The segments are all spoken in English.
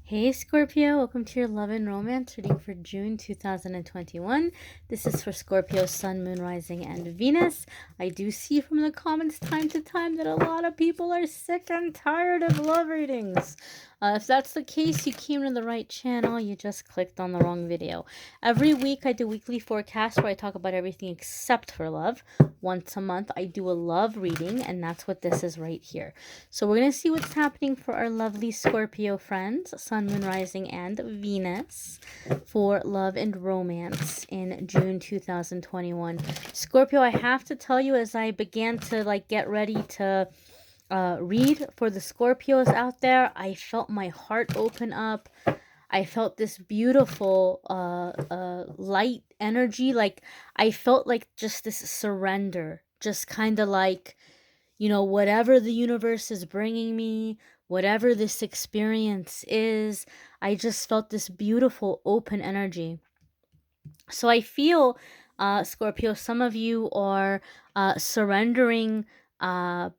Hey Scorpio, welcome to your love and romance reading for June 2021. This is for Scorpio, Sun, Moon, Rising, and Venus. I do see from the comments time to time that a lot of people are sick and tired of love readings. If that's the case, you came to the right channel. You just clicked on the wrong video. Every week I do weekly forecasts where I talk about everything except for love. Once a month I do a love reading, and that's what this is right here. So we're going to see what's happening for our lovely Scorpio friends, Sun, Moon, Rising, and Venus for love and romance in June 2021. Scorpio, I have to tell you, as I began to get ready to read for the Scorpios out there, I felt my heart open up. I felt this beautiful light energy. Like I felt like just this surrender, just kind of like, whatever the universe is bringing me, whatever this experience is, I just felt this beautiful open energy. So I feel, Scorpio, some of you are surrendering. Uh,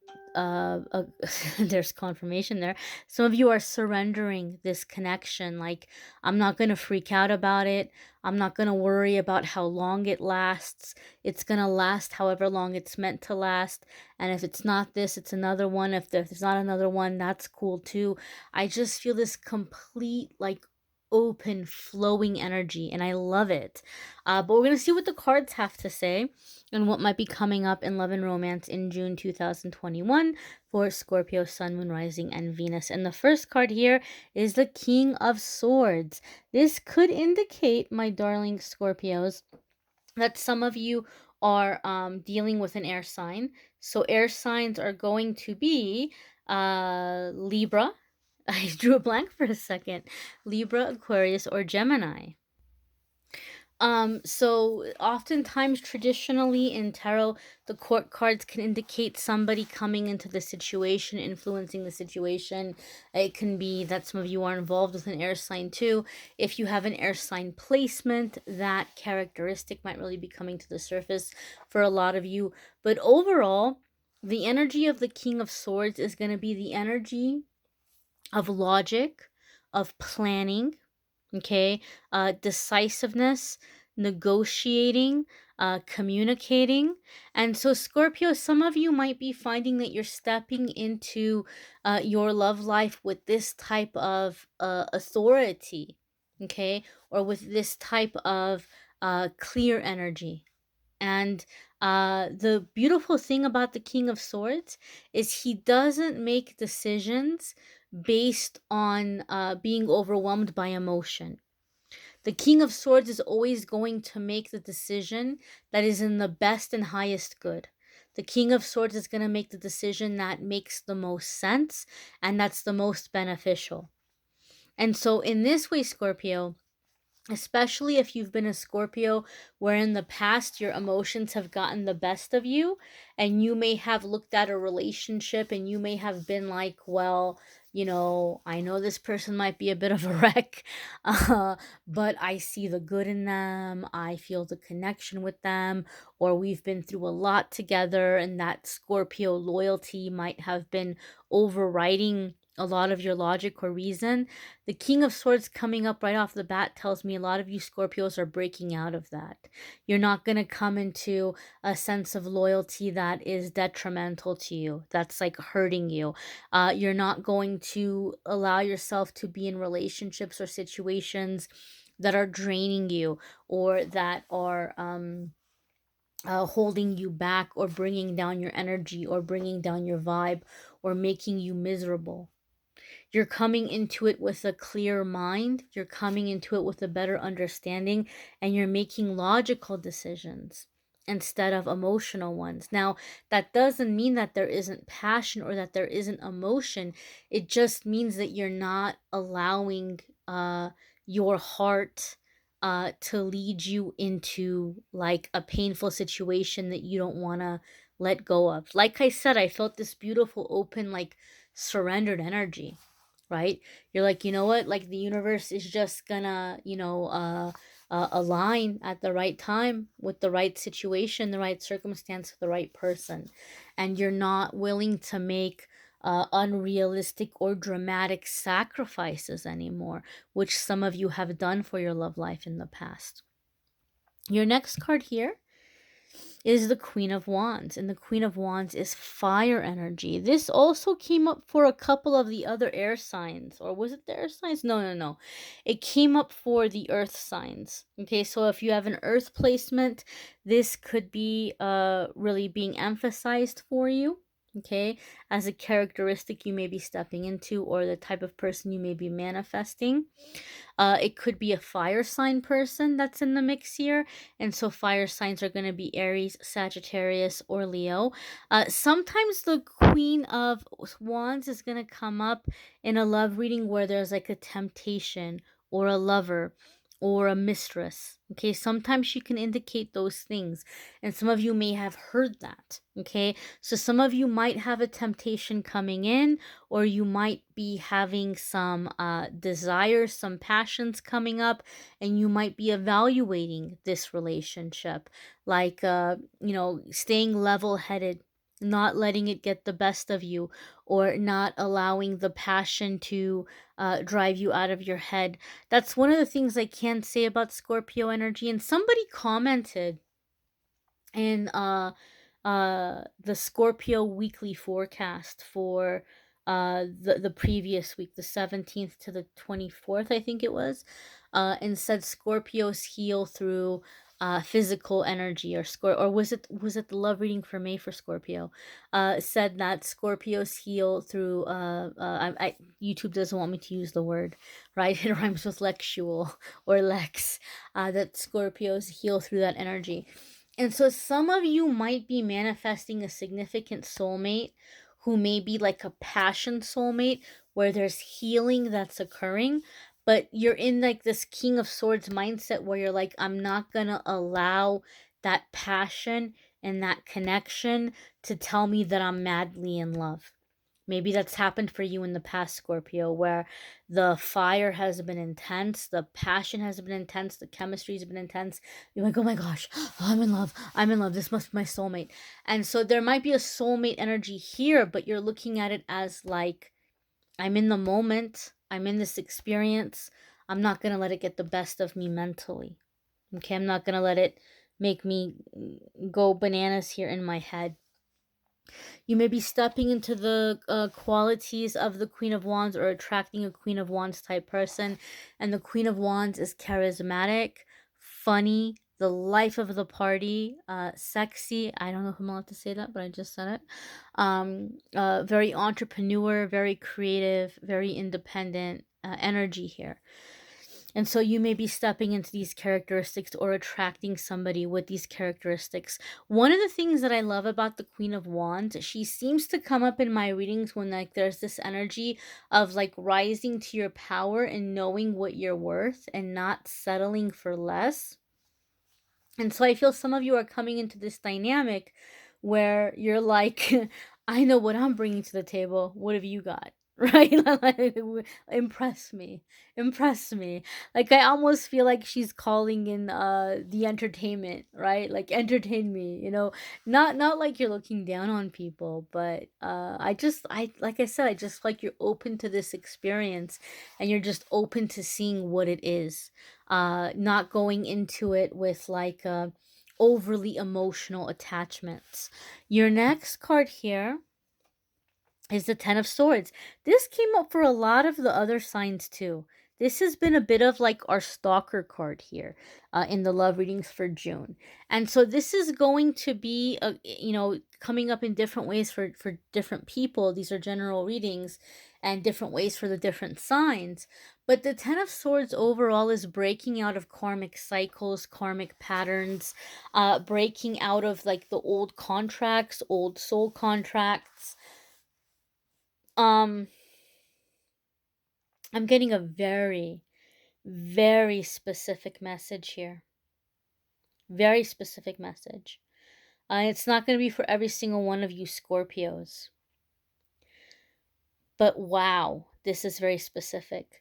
there's confirmation there. Some of you are surrendering this connection. Like, I'm not going to freak out about it. I'm not going to worry about how long it lasts. It's going to last however long it's meant to last. And if it's not this, it's another one. If there's not another one, that's cool too. I just feel this complete, open flowing energy, and I love it. But we're gonna see what the cards have to say and what might be coming up in love and romance in June 2021 for Scorpio, Sun, Moon, Rising, and Venus. And the first card here is the King of Swords. This could indicate, my darling Scorpios, that some of you are dealing with an air sign. So air signs are going to be Libra. I drew a blank for a second. Libra, Aquarius, or Gemini. So oftentimes traditionally in tarot, the court cards can indicate somebody coming into the situation, influencing the situation. It can be that some of you are involved with an air sign too. If you have an air sign placement, that characteristic might really be coming to the surface for a lot of you. But overall, the energy of the King of Swords is going to be the energy of logic, of planning, okay, decisiveness, negotiating, communicating. And so, Scorpio, some of you might be finding that you're stepping into your love life with this type of authority, okay, or with this type of clear energy. And the beautiful thing about the King of Swords is he doesn't make decisions based on being overwhelmed by emotion. The King of Swords is always going to make the decision that is in the best and highest good. The King of Swords is going to make the decision that makes the most sense and that's the most beneficial. And so, in this way, Scorpio, especially if you've been a Scorpio where in the past your emotions have gotten the best of you, and you may have looked at a relationship and you may have been like, well, I know this person might be a bit of a wreck, but I see the good in them. I feel the connection with them, or we've been through a lot together, and that Scorpio loyalty might have been overriding a lot of your logic or reason. The King of Swords coming up right off the bat tells me a lot of you Scorpios are breaking out of that. You're not going to come into a sense of loyalty that is detrimental to you, that's like hurting you. You're not going to allow yourself to be in relationships or situations that are draining you, or that are holding you back, or bringing down your energy, or bringing down your vibe, or making you miserable. You're coming into it with a clear mind. You're coming into it with a better understanding, and you're making logical decisions instead of emotional ones. Now, that doesn't mean that there isn't passion or that there isn't emotion. It just means that you're not allowing your heart to lead you into like a painful situation that you don't want to let go of. Like I said, I felt this beautiful, open, like surrendered energy, right? You're like, you know what? Like the universe is just gonna, align at the right time with the right situation, the right circumstance, the right person. And you're not willing to make unrealistic or dramatic sacrifices anymore, which some of you have done for your love life in the past. Your next card here is the Queen of Wands, and the Queen of Wands is fire energy. This also came up for a couple of the other air signs, or was it the air signs? No. It came up for the earth signs. Okay, so if you have an earth placement, this could be really being emphasized for you. Okay, as a characteristic you may be stepping into, or the type of person you may be manifesting. It could be a fire sign person that's in the mix here. And so fire signs are going to be Aries, Sagittarius, or Leo. Sometimes the Queen of Wands is going to come up in a love reading where there's like a temptation or a lover or a mistress. Okay, sometimes she can indicate those things, and some of you may have heard that. Okay, so some of you might have a temptation coming in, or you might be having some desires, some passions coming up, and you might be evaluating this relationship, like staying level-headed, not letting it get the best of you, or not allowing the passion to drive you out of your head. That's one of the things I can say about Scorpio energy. And somebody commented in the Scorpio weekly forecast for the previous week, the 17th to the 24th, I think it was, and said Scorpios heal through physical energy, or was it the love reading for May for Scorpio, said that Scorpios heal through YouTube doesn't want me to use the word, right? It rhymes with lexual or lex, that Scorpios heal through that energy. And so some of you might be manifesting a significant soulmate who may be like a passion soulmate where there's healing that's occurring, but you're in like this King of Swords mindset where you're like, I'm not going to allow that passion and that connection to tell me that I'm madly in love. Maybe that's happened for you in the past, Scorpio, where the fire has been intense, the passion has been intense, the chemistry has been intense. You're like, oh my gosh, I'm in love. I'm in love. This must be my soulmate. And so there might be a soulmate energy here, but you're looking at it as like, I'm in the moment. I'm in this experience. I'm not going to let it get the best of me mentally. Okay, I'm not going to let it make me go bananas here in my head. You may be stepping into the qualities of the Queen of Wands or attracting a Queen of Wands type person. And the Queen of Wands is charismatic, funny, the life of the party, sexy. I don't know if I'm allowed to say that, but I just said it. Very entrepreneur, very creative, very independent energy here. And so you may be stepping into these characteristics or attracting somebody with these characteristics. One of the things that I love about the Queen of Wands, she seems to come up in my readings when like there's this energy of like rising to your power and knowing what you're worth and not settling for less. And so I feel some of you are coming into this dynamic where you're like, I know what I'm bringing to the table. What have you got? Right? Like, impress me. Impress me. Like, I almost feel like she's calling in the entertainment, right? Like, entertain me, Not like you're looking down on people, but I like I said, I just like you're open to this experience and you're just open to seeing what it is. Not going into it with like overly emotional attachments. Your next card here is the Ten of Swords. This came up for a lot of the other signs too. This has been a bit of like our stalker card here in the love readings for June. And so this is going to be, coming up in different ways for different people. These are general readings and different ways for the different signs. But the Ten of Swords overall is breaking out of karmic cycles, karmic patterns, breaking out of like the old contracts, old soul contracts. I'm getting a very, very specific message here. Very specific message. It's not going to be for every single one of you Scorpios. But wow, this is very specific.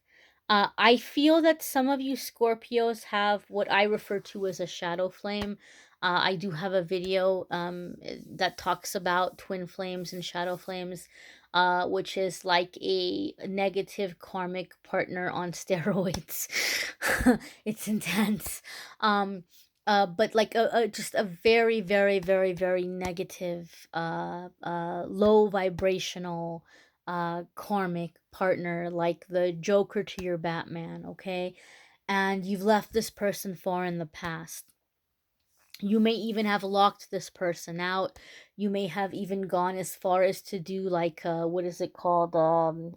I feel that some of you Scorpios have what I refer to as a shadow flame. I do have a video that talks about twin flames and shadow flames. which is like a negative karmic partner on steroids. It's intense. But like just a very, very, very, very negative, low vibrational, karmic partner, like the Joker to your Batman, okay? And you've left this person far in the past. You may even have locked this person out. You may have even gone as far as to do like what is it called,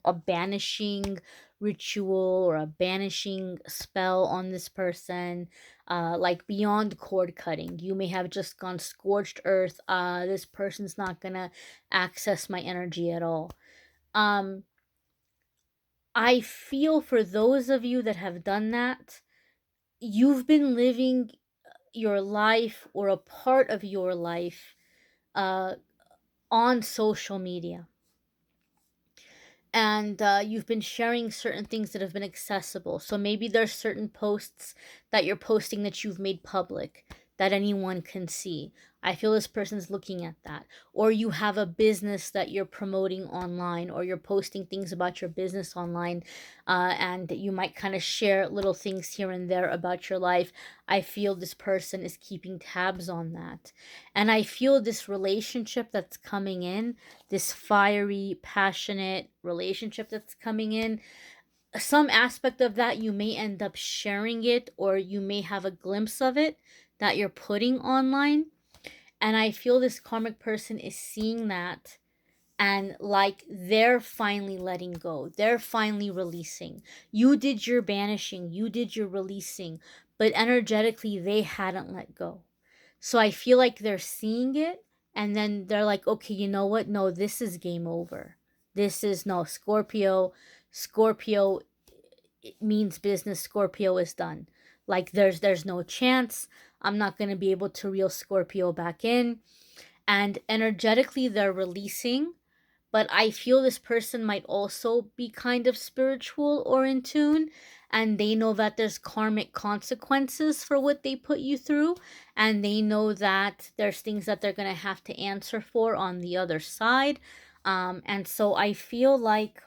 a banishing ritual or a banishing spell on this person, like beyond cord cutting. You may have just gone scorched earth. This person's not gonna access my energy at all. um I feel for those of you that have done that, you've been living your life or a part of your life uh, on social media. And you've been sharing certain things that have been accessible. So maybe there's certain posts that you're posting that you've made public that anyone can see. I feel this person's looking at that. Or you have a business that you're promoting online, or you're posting things about your business online, and you might kind of share little things here and there about your life. I feel this person is keeping tabs on that. And I feel this relationship that's coming in, this fiery, passionate relationship that's coming in, some aspect of that you may end up sharing it, or you may have a glimpse of it that you're putting online. And I feel this karmic person is seeing that, and like they're finally letting go. They're finally releasing. You did your banishing, you did your releasing, but energetically they hadn't let go. So I feel like they're seeing it, and then they're like, okay, you know what? No, this is game over. This is no Scorpio. Scorpio, it means business. Scorpio is done. Like there's no chance. I'm not going to be able to reel Scorpio back in. And energetically they're releasing, but I feel this person might also be kind of spiritual or in tune, and they know that there's karmic consequences for what they put you through, and they know that there's things that they're going to have to answer for on the other side. And so I feel like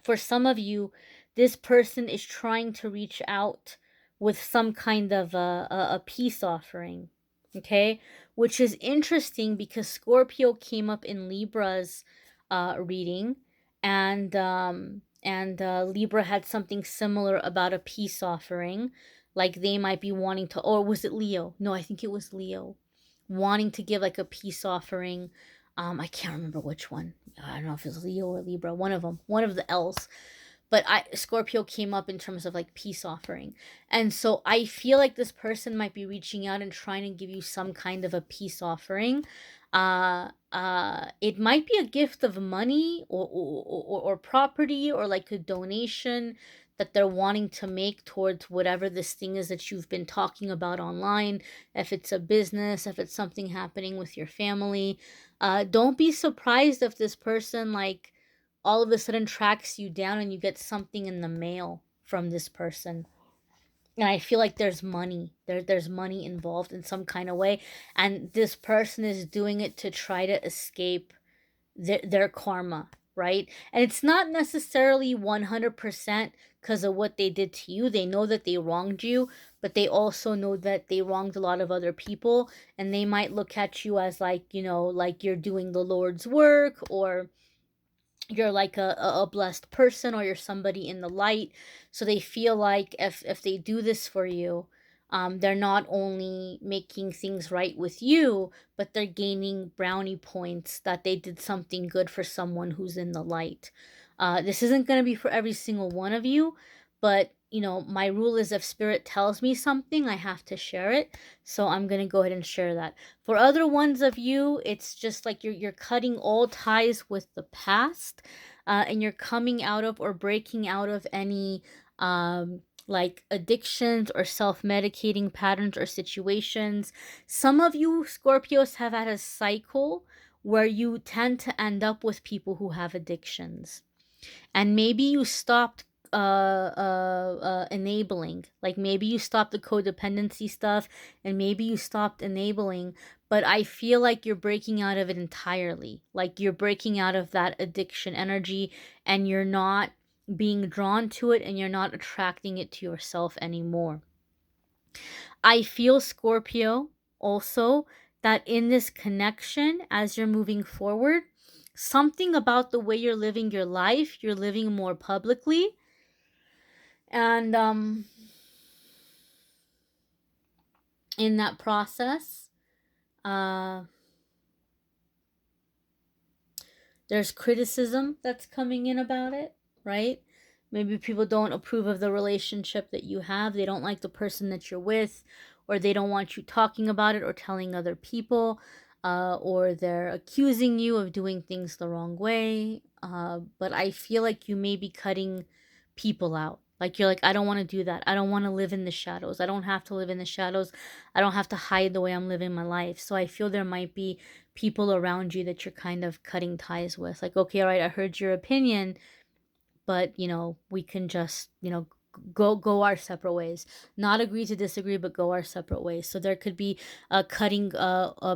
for some of you, this person is trying to reach out with some kind of a peace offering, okay? Which is interesting because Scorpio came up in Libra's reading, and Libra had something similar about a peace offering, like they might be wanting to, or was it Leo? No, I think it was Leo, wanting to give like a peace offering. I can't remember which one. I don't know if it's Leo or Libra, one of them, one of the L's. But Scorpio came up in terms of like peace offering. And so I feel like this person might be reaching out and trying to give you some kind of a peace offering. It might be a gift of money, or property, or like a donation that they're wanting to make towards whatever this thing is that you've been talking about online. If it's a business, if it's something happening with your family, don't be surprised if this person like all of a sudden tracks you down and you get something in the mail from this person. And I feel like there's money. There's money involved in some kind of way. And this person is doing it to try to escape their karma, right? And it's not necessarily 100% because of what they did to you. They know that they wronged you, but they also know that they wronged a lot of other people. And they might look at you as like, like you're doing the Lord's work, or you're like a blessed person, or you're somebody in the light. So they feel like if they do this for you, they're not only making things right with you, but they're gaining brownie points that they did something good for someone who's in the light. This isn't going to be for every single one of you, but my rule is if spirit tells me something, I have to share it. So I'm going to go ahead and share that. For other ones of you, it's just like you're cutting all ties with the past, and you're coming out of or breaking out of any like addictions or self-medicating patterns or situations. Some of you Scorpios have had a cycle where you tend to end up with people who have addictions, and maybe you stopped enabling, like maybe you stopped the codependency stuff, and maybe you stopped enabling, but I feel like you're breaking out of it entirely. Like you're breaking out of that addiction energy, and you're not being drawn to it, and you're not attracting it to yourself anymore. I feel, Scorpio, also that in this connection, as you're moving forward, something about the way you're living your life, you're living more publicly. And in that process, uh there's criticism that's coming in about it, right? Maybe people don't approve of the relationship that you have. They don't like the person that you're with, or they don't want you talking about it or telling other people, or they're accusing you of doing things the wrong way. But I feel like you may be cutting people out. Like you're like, I don't want to do that. I don't want to live in the shadows. I don't have to live in the shadows. I don't have to hide the way I'm living my life. So I feel there might be people around you that you're kind of cutting ties with. Like, okay, all right, I heard your opinion, but we can just, go our separate ways. Not agree to disagree, but go our separate ways. So there could be cutting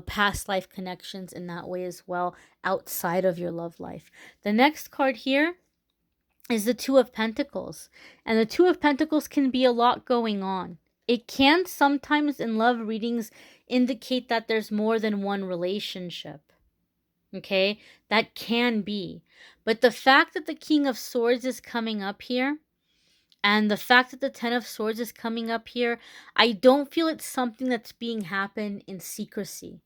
past life connections in that way as well, outside of your love life. The next card here is the Two of Pentacles. And the Two of Pentacles can be a lot going on. It can sometimes in love readings indicate that there's more than one relationship. Okay, that can be. But the fact that the King of Swords is coming up here, and the fact that the Ten of Swords is coming up here, I don't feel it's something that's being happened in secrecy.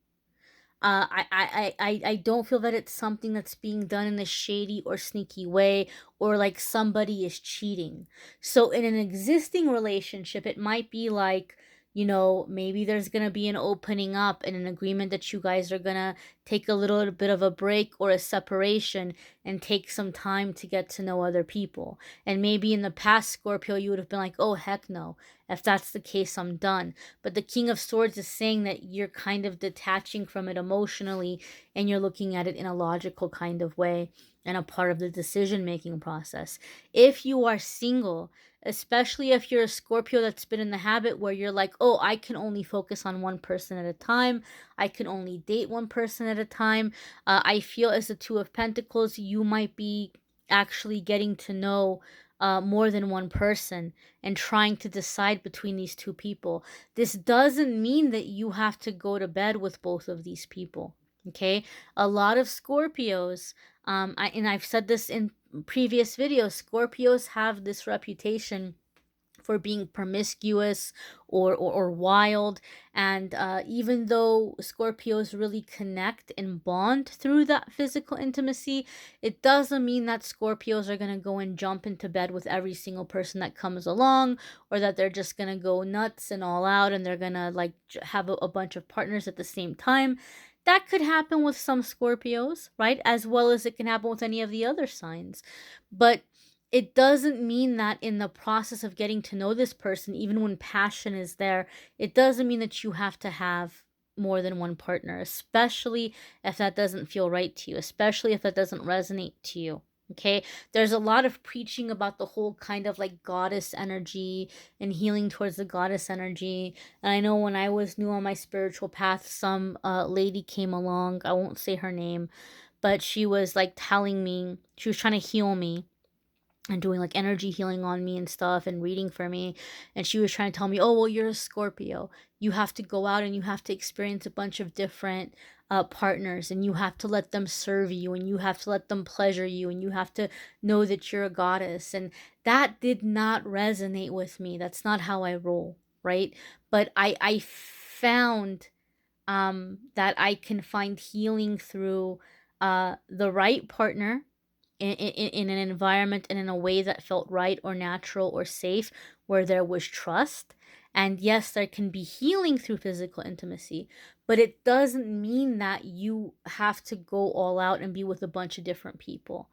I don't feel that it's something that's being done in a shady or sneaky way, or like somebody is cheating. So in an existing relationship, it might be like, maybe there's gonna be an opening up and an agreement that you guys are gonna take a little bit of a break or a separation and take some time to get to know other people. And maybe in the past, Scorpio, you would have been like, oh, heck no. If that's the case, I'm done. But the King of Swords is saying that you're kind of detaching from it emotionally, and you're looking at it in a logical kind of way and a part of the decision-making process. If you are single, especially if you're a Scorpio that's been in the habit where you're like, oh, I can only focus on one person at a time. I can only date one person at a time. I feel as the Two of Pentacles, you might be actually getting to know more than one person and trying to decide between these two people. This doesn't mean that you have to go to bed with both of these people. Okay, a lot of Scorpios, and I've said this in previous videos, Scorpios have this reputation for being promiscuous or wild. And even though Scorpios really connect and bond through that physical intimacy, it doesn't mean that Scorpios are going to go and jump into bed with every single person that comes along, or that they're just going to go nuts and all out and they're going to like have a bunch of partners at the same time. That could happen with some Scorpios, right? As well as it can happen with any of the other signs. But it doesn't mean that in the process of getting to know this person, even when passion is there, it doesn't mean that you have to have more than one partner, especially if that doesn't feel right to you, especially if that doesn't resonate to you. Okay, there's a lot of preaching about the whole kind of like goddess energy and healing towards the goddess energy. And I know when I was new on my spiritual path, some lady came along. I won't say her name, but she was like telling me, she was trying to heal me and doing like energy healing on me and stuff and reading for me. And she was trying to tell me, oh, well, you're a Scorpio. You have to go out and you have to experience a bunch of different partners, and you have to let them serve you, and you have to let them pleasure you, and you have to know that you're a goddess. And that did not resonate with me. That's not how I roll, right? But I found that I can find healing through the right partner in an environment and in a way that felt right or natural or safe, where there was trust. And yes, there can be healing through physical intimacy, but it doesn't mean that you have to go all out and be with a bunch of different people.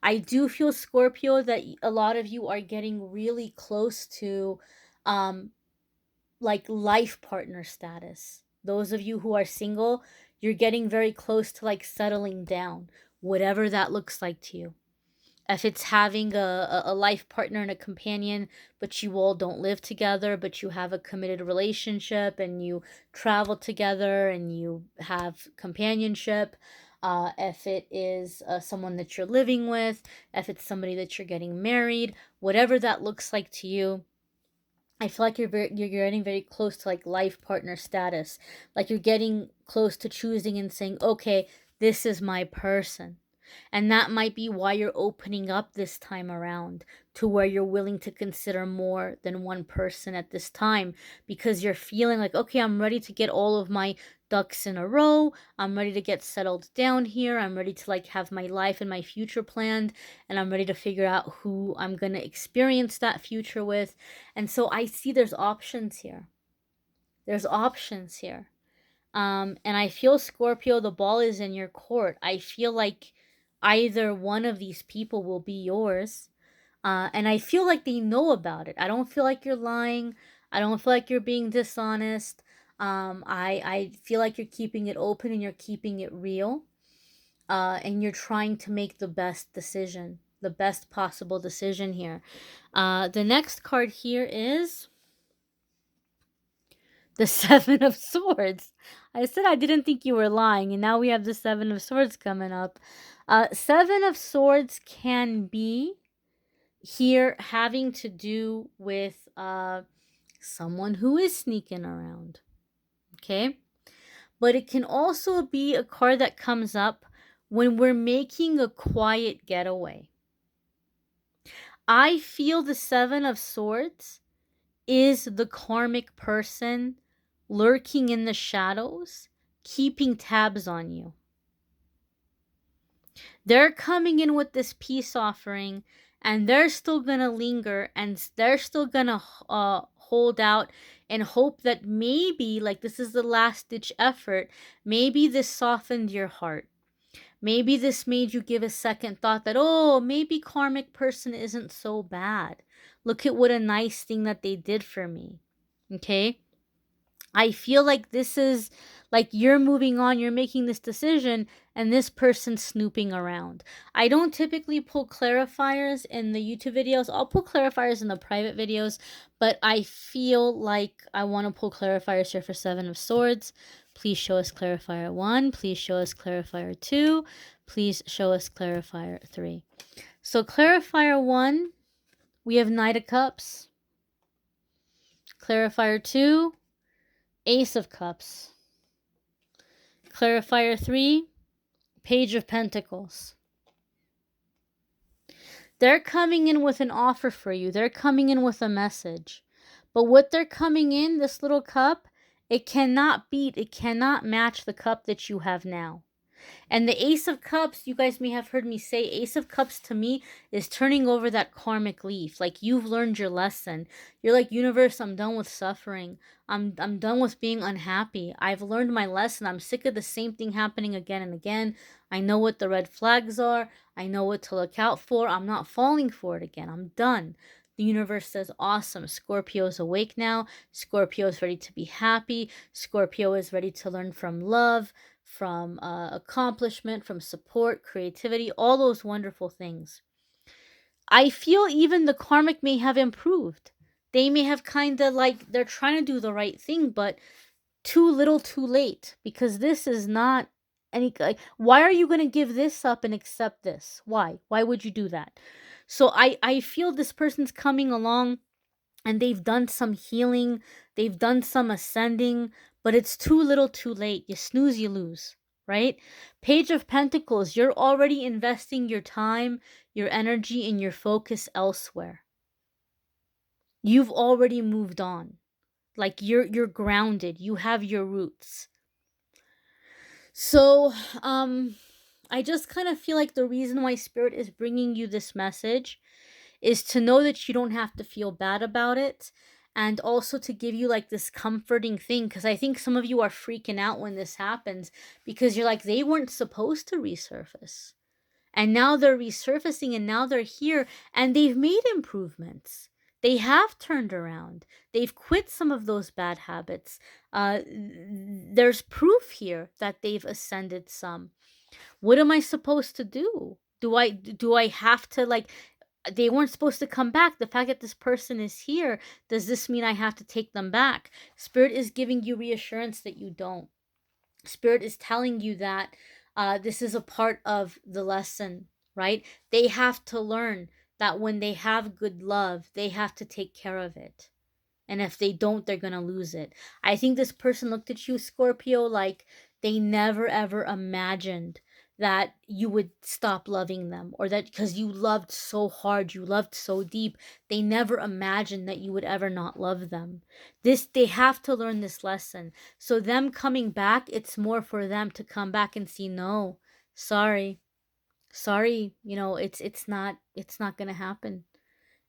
I do feel, Scorpio, that a lot of you are getting really close to um like life partner status. Those of you who are single, you're getting very close to like settling down, whatever that looks like to you. if it's having a life partner and a companion, but you all don't live together, but you have a committed relationship and you travel together and you have companionship. If it is someone that you're living with, if it's somebody that you're getting married, whatever that looks like to you, I feel like you're getting very close to like life partner status. Like you're getting close to choosing and saying, okay, this is my person. And that might be why you're opening up this time around, to where you're willing to consider more than one person at this time, because you're feeling like, okay, I'm ready to get all of my ducks in a row. I'm ready to get settled down here. I'm ready to like have my life and my future planned, and I'm ready to figure out who I'm going to experience that future with. And so I see there's options here. There's options here. And I feel, Scorpio, the ball is in your court. I feel like either one of these people will be yours. And I feel like they know about it. I don't feel like you're lying. I don't feel like you're being dishonest. I feel like you're keeping it open and you're keeping it real. And you're trying to make the best decision, the best possible decision here. The next card here is the Seven of Swords. I said I didn't think you were lying, and now we have the Seven of Swords coming up. Seven of Swords can be here having to do with someone who is sneaking around. Okay? But it can also be a card that comes up when we're making a quiet getaway. I feel the Seven of Swords is the karmic person lurking in the shadows, keeping tabs on you. They're coming in with this peace offering, and they're still going to linger, and they're still going to hold out and hope that maybe, like, this is the last ditch effort. Maybe this softened your heart. Maybe this made you give a second thought that, oh, maybe karmic person isn't so bad. Look at what a nice thing that they did for me. Okay? I feel like this is like you're moving on, you're making this decision, and this person's snooping around. I don't typically pull clarifiers in the YouTube videos. I'll pull clarifiers in the private videos, but I feel like I want to pull clarifiers here for Seven of Swords. Please show us clarifier 1. Please show us clarifier 2. Please show us clarifier 3. So clarifier 1, we have Knight of Cups. Clarifier 2, Ace of Cups. Clarifier 3, Page of Pentacles. They're coming in with an offer for you. They're coming in with a message. But what they're coming in, this little cup, it cannot beat, it cannot match the cup that you have now. And the Ace of Cups, you guys may have heard me say, Ace of Cups to me is turning over that karmic leaf. Like, you've learned your lesson. You're like, universe, I'm done with suffering. I'm done with being unhappy. I've learned my lesson. I'm sick of the same thing happening again and again. I know what the red flags are. I know what to look out for. I'm not falling for it again. I'm done. The universe says, awesome. Scorpio is awake now. Scorpio is ready to be happy. Scorpio is ready to learn from love, from accomplishment, from support, creativity, all those wonderful things. I feel even the karmic may have improved. They may have kind of like, they're trying to do the right thing, but too little too late, because this is not any, like, why are you going to give this up and accept this? Why would you do that? So I feel this person's coming along and they've done some healing, they've done some ascending, but it's too little too late. You snooze, you lose, right? Page of Pentacles, you're already investing your time, your energy, and your focus elsewhere. You've already moved on. Like, you're grounded. You have your roots. So, I just kind of feel like the reason why Spirit is bringing you this message is to know that you don't have to feel bad about it, and also to give you like this comforting thing, because I think some of you are freaking out when this happens, because you're like, they weren't supposed to resurface, and now they're resurfacing, and now they're here, and they've made improvements. They have turned around. They've quit some of those bad habits. There's proof here that they've ascended some. What am I supposed to do? Do I have to, like, they weren't supposed to come back. The fact that this person is here, does this mean I have to take them back? Spirit is giving you reassurance that you don't. Spirit is telling you that this is a part of the lesson, right? They have to learn that when they have good love, they have to take care of it. And if they don't, they're going to lose it. I think this person looked at you, Scorpio, like they never ever imagined that you would stop loving them, or that because you loved so hard, you loved so deep, they never imagined that you would ever not love them. They have to learn this lesson. So them coming back, it's more for them to come back and see, no, sorry, sorry, it's not going to happen.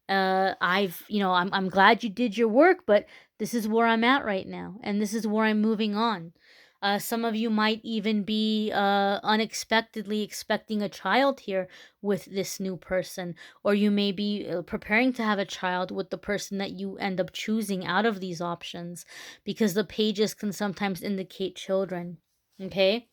I'm glad you did your work, but this is where I'm at right now, and this is where I'm moving on. Some of you might even be unexpectedly expecting a child here with this new person, or you may be preparing to have a child with the person that you end up choosing out of these options, because the pages can sometimes indicate children. Okay.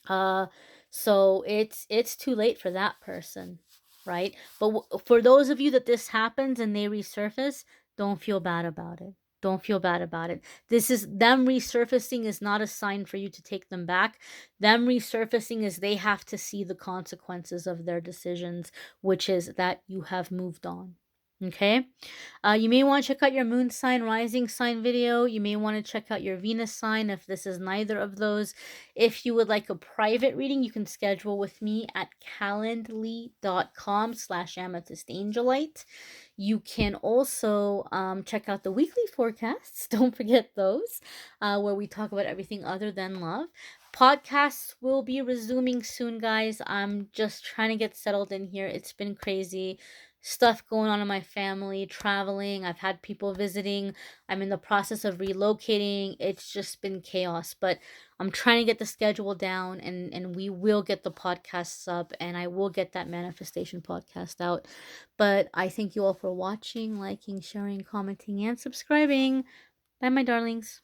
uh so it's too late for that person, right? But for those of you that this happens and they resurface, don't feel bad about it. Don't feel bad about it. This is them resurfacing is not a sign for you to take them back. Them resurfacing is they have to see the consequences of their decisions, which is that you have moved on. Okay. You may want to check out your moon sign, rising sign video. You may want to check out your Venus sign if this is neither of those. If you would like a private reading, you can schedule with me at calendly.com/amethystangelite. You can also check out the weekly forecasts. Don't forget those, where we talk about everything other than love. Podcasts will be resuming soon, guys. I'm just trying to get settled in here. It's been crazy. Stuff going on in my family, traveling. I've had people visiting. I'm in the process of relocating. It's just been chaos, but I'm trying to get the schedule down, and we will get the podcasts up, and I will get that manifestation podcast out. But I thank you all for watching, liking, sharing, commenting, and subscribing. Bye, my darlings.